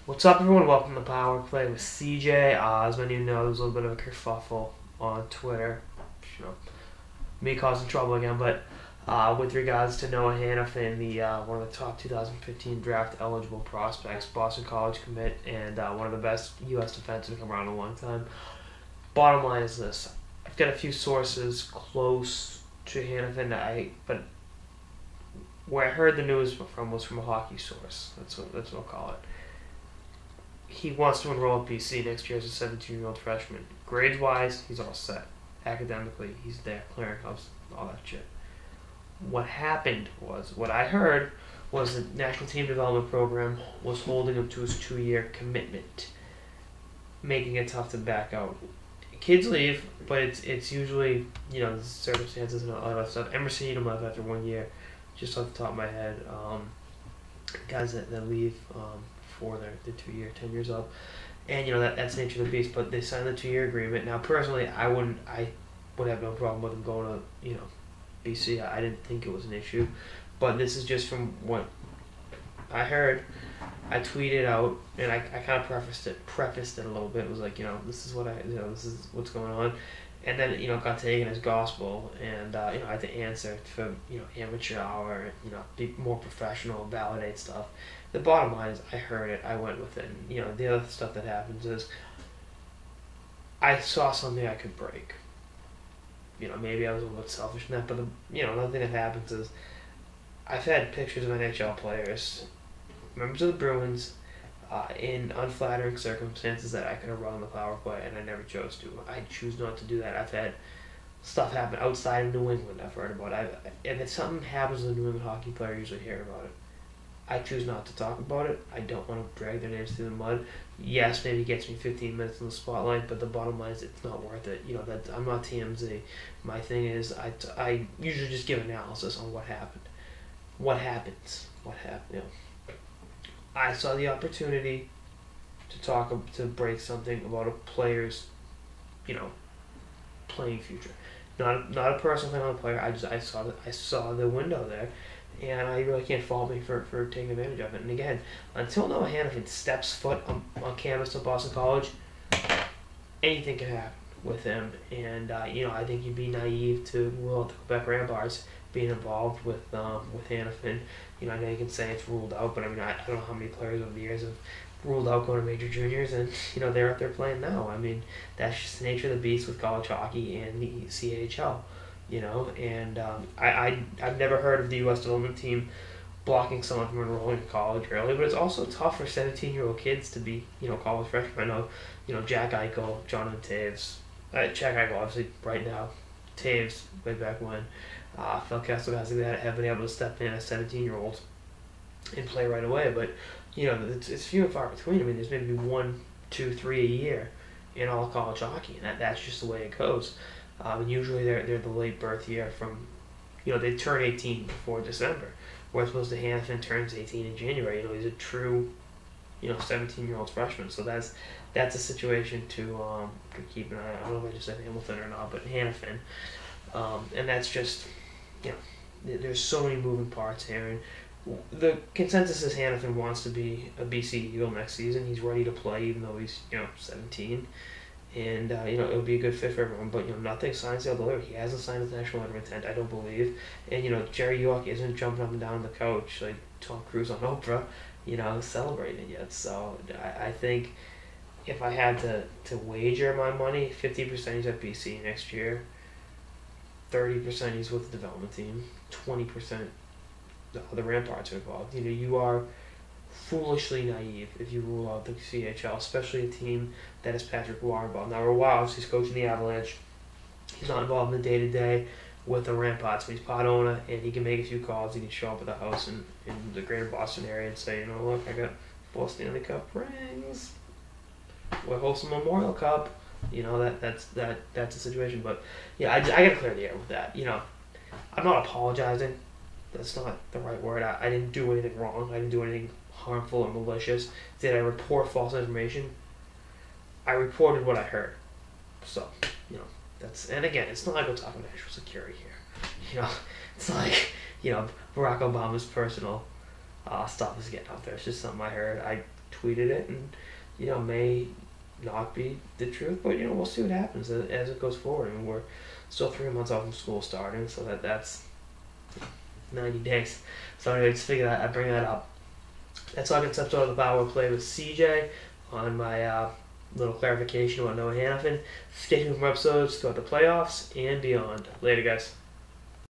What's up, everyone? Welcome to Power Play with CJ. As many of you know, there's a little bit of a kerfuffle on Twitter. You know, me causing trouble again, but with regards to Noah Hanifin, the one of the top 2015 draft eligible prospects, Boston College commit, and one of the best U.S. defensive to come around in a long time. Bottom line is this: I've got a few sources close to Hanifin, but where I heard the news from was from a hockey source. That's what I'll call it. He wants to enroll at BC next year as a 17-year-old freshman. Grades-wise, he's all set. Academically, he's there, clearinghouse, all that shit. What happened was, what I heard was the National Team Development Program was holding him to his 2-year commitment, making it tough to back out. Kids leave, but it's usually, the circumstances and all that stuff. Emerson Edom left after 1 year, just off the top of my head. Guys that leave for their 2-year, 10 years up, and that's the nature of the beast. But they signed the 2-year agreement. Now, personally, I would have no problem with them going to BC. I didn't think it was an issue, but this is just from what I heard. I tweeted out, and I kind of prefaced it a little bit. It was like, this is what this is what's going on, and then it got taken as gospel, and I had to answer for amateur hour, be more professional, validate stuff. The bottom line is I heard it, I went with it. And, the other stuff that happens is I saw something I could break. Maybe I was a little bit selfish in that, but another thing that happens is I've had pictures of NHL players, members of the Bruins, in unflattering circumstances that I could have run on the power play, and I never chose to. I choose not to do that. I've had stuff happen outside of New England I've heard about. And if something happens to a New England hockey player, I usually hear about it. I choose not to talk about it. I don't want to drag their names through the mud. Yes, maybe it gets me 15 minutes in the spotlight, but the bottom line is it's not worth it. That I'm not TMZ. My thing is I usually just give analysis on what happened. What happens? What happened? I saw the opportunity to break something about a player's, playing future. Not a personal thing on the player. I saw the window there. And I really can't fault me for taking advantage of it. And again, until Noah Hanifin steps foot on campus of Boston College, anything can happen with him. And I think you'd be naive to rule out the Quebec Ramparts being involved with Hanifin. I know you can say it's ruled out, but I mean I don't know how many players over the years have ruled out going to major juniors, and they're up there playing now. I mean that's just the nature of the beast with college hockey and the CHL. And I've never heard of the U.S. development team blocking someone from enrolling in college early, but it's also tough for 17-year-old kids to be, college freshmen. I know, Jack Eichel, Jonathan Taves, Jack Eichel obviously right now, Taves way back when, Phil Kessel guys like that have been able to step in as 17-year-olds and play right away, but, it's few and far between. I mean, there's maybe 1, 2, 3 a year in all college hockey, and that's just the way it goes. And usually they're the late birth year from, they turn 18 before December, whereas opposed to Hanifin turns 18 in January. He's a true, 17-year-old freshman. So that's a situation to keep an eye on. I don't know if I just said Hamilton or not, but Hanifin, and that's just, there's so many moving parts here. And the consensus is Hanifin wants to be a BC Eagle next season. He's ready to play, even though he's 17. And, it'll be a good fit for everyone. But, nothing signed, sealed, delivered. He hasn't signed his national letter of intent, I don't believe. And, Jerry York isn't jumping up and down the couch like Tom Cruise on Oprah, celebrating yet. So, I think if I had to wager my money, 50% he's at BC next year, 30% he's with the development team, 20% the Ramparts are involved. You are foolishly naive if you rule out the CHL, especially a team that is Patrick Roy involved. Now, Roy, obviously, he's coaching the Avalanche. He's not involved in the day-to-day with the Ramparts, but he's part owner, and he can make a few calls. He can show up at the house in the greater Boston area and say, look, I got 4 Stanley Cup rings. We're hosting Memorial Cup. That's a situation. But, yeah, I got to clear the air with that. I'm not apologizing. That's not the right word. I didn't do anything wrong. I didn't do anything harmful or malicious. Did I report false information? I reported what I heard. So, that's, and again, it's not like we're talking national security here. It's not like, Barack Obama's personal stuff is getting out there. It's just something I heard. tweeted it, and may not be the truth, but we'll see what happens as it goes forward. I mean, we're still 3 months off from school starting, so that's 90 days. So anyway, just figure that I bring that up. That's all I can episode of the Power Play with CJ on my little clarification about Noah Hanifin. Stay tuned for episodes throughout the playoffs and beyond. Later, guys.